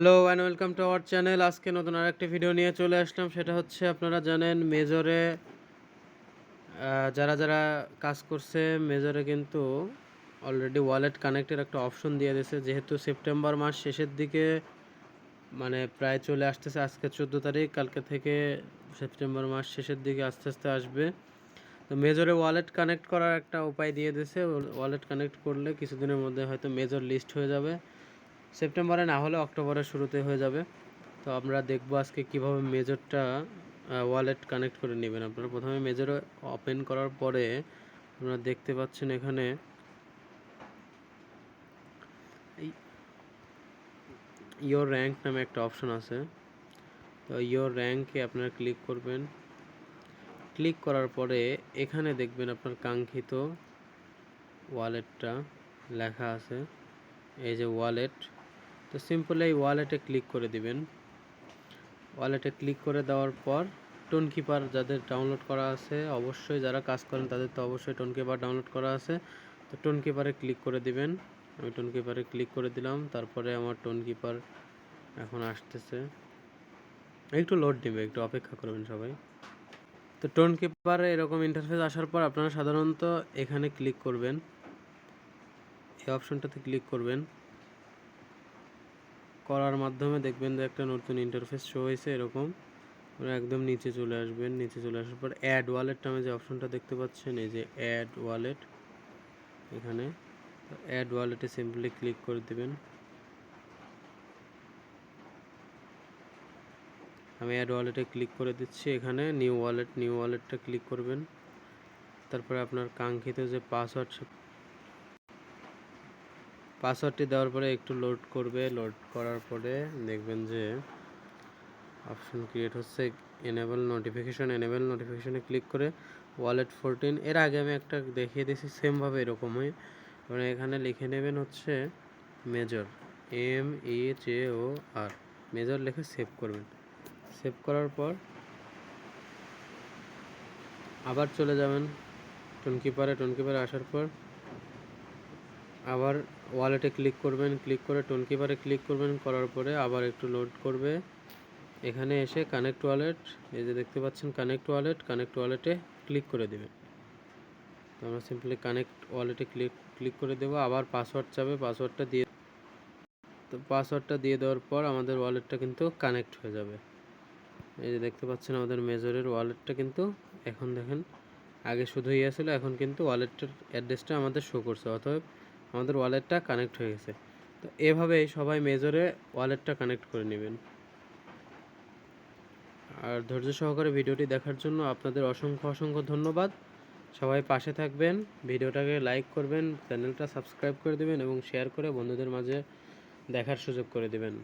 Hello and welcome to our channel. আজকে নতুন আরেকটি ভিডিও নিয়ে চলে আসলাম। সেটা হচ্ছে আপনারা জানেন মেজরে যারা কাজ করছে মেজরে কিন্তু অলরেডি ওয়ালেট কানেক্টের একটা অপশন দিয়ে দিয়েছে। যেহেতু সেপ্টেম্বর মাস শেষের দিকে মানে প্রায় চলে আসতেছে, আজকে 14 তারিখ, কালকে থেকে সেপ্টেম্বর মাস শেষের দিকে আস্তে আস্তে আসবে। তো মেজরে ওয়ালেট কানেক্ট করার একটা উপায় দিয়ে দিয়েছে। ওয়ালেট কানেক্ট করলে কিছুদিনের মধ্যে হয়তো মেজর লিস্ট হয়ে যাবে, সেপ্টেম্বরে না হলে অক্টোবরের শুরুতে হয়ে যাবে। তো আমরা দেখব আজকে কিভাবে মেজরটা ওয়ালেট কানেক্ট করে নেবেন। আপনারা প্রথমে মেজর ওপেন করার পরে আপনারা দেখতে পাচ্ছেন এখানে ইয়োর র্যাঙ্ক নামে একটা অপশন আছে। তো ইয়োর র্যাঙ্কে আপনারা ক্লিক করবেন। ক্লিক করার পরে এখানে দেখবেন আপনার কাঙ্ক্ষিত ওয়ালেটটা লেখা আছে, এই যে ওয়ালেট। তো সিম্পল এই ওয়ালেটে ক্লিক করে দিবেন। ওয়ালেটে ক্লিক করে দেওয়ার পর টোন কিপার যাদের ডাউনলোড করা আছে, অবশ্যই যারা কাজ করেন তাদের তো অবশ্যই টোন কিপার ডাউনলোড করা আছে। তো টোন কিপারে ক্লিক করে দিবেন। আমি টোন কিপারে ক্লিক করে দিলাম। তারপরে আমার টোন কিপার এখন আসতেছে, একটু লোড নেবে, একটু অপেক্ষা করবেন সবাই। তো টোন কিপারে এরকম ইন্টারফেস আসার পর আপনারা সাধারণত এখানে ক্লিক করবেন, এই অপশনটাতে ক্লিক করবেন। করার মাধ্যমে দেখবেন যে একটা নতুন ইন্টারফেস শো হয়েছে এরকম। একদম নিচে চলে আসবেন। নিচে চলে আসার পর অ্যাড ওয়ালেট নামে যে অপশনটা দেখতে পাচ্ছেন, এই যে অ্যাড ওয়ালেট, এখানে অ্যাড ওয়ালেটে সিম্পলি ক্লিক করে দেবেন। আমি অ্যাড ওয়ালেটে ক্লিক করে দিচ্ছি। এখানে নিউ ওয়ালেটটা ক্লিক করবেন। তারপরে আপনার কাঙ্ক্ষিত যে পাসওয়ার্ডটি দেওয়ার পরে একটু লোড করবে। লোড করার পরে দেখবেন যে অপশন ক্রিয়েট হচ্ছে। এনেবল নোটিফিকেশনে ক্লিক করে ওয়ালেট 14, এর আগে আমি একটা দেখিয়ে দিয়েছি সেমভাবে এরকমই। মানে এখানে লিখে নেবেন হচ্ছে মেজর, MEJOR, মেজর লিখে সেভ করবেন। সেভ করার পর আবার চলে যাবেন টোন কিপারে আসার পর আবার ওয়ালেটে ক্লিক করবেন। ক্লিক করে টোন কিপারে ক্লিক করবেন। করার পরে আবার একটু লোড করবে। এখানে এসে কানেক্ট ওয়ালেট, এই যে দেখতে পাচ্ছেন কানেক্ট ওয়ালেটে ক্লিক করে দেবেন। তো আমরা সিম্পলি কানেক্ট ওয়ালেটে ক্লিক করে দেবো। আবার পাসওয়ার্ড চাবে, পাসওয়ার্ডটা দিয়ে দেওয়ার পর আমাদের ওয়ালেটটা কিন্তু কানেক্ট হয়ে যাবে। এই যে দেখতে পাচ্ছেন আমাদের মেজরের ওয়ালেটটা কিন্তু এখন দেখেন, আগে শুধু ইয়ে ছিল, এখন কিন্তু ওয়ালেটের অ্যাড্রেসটা আমাদের শো করছে, অতএব আমাদের ওয়ালেটটা কানেক্ট হয়ে গেছে। তো এভাবেই সবাই মেজরে ওয়ালেটটা কানেক্ট করে নেবেন। আর ধৈর্য সহকারে ভিডিওটি দেখার জন্য আপনাদের অসংখ্য ধন্যবাদ। সবাই পাশে থাকবেন, ভিডিওটাকে লাইক করবেন, চ্যানেলটা সাবস্ক্রাইব করে দেবেন এবং শেয়ার করে বন্ধুদের মাঝে দেখার সুযোগ করে দেবেন।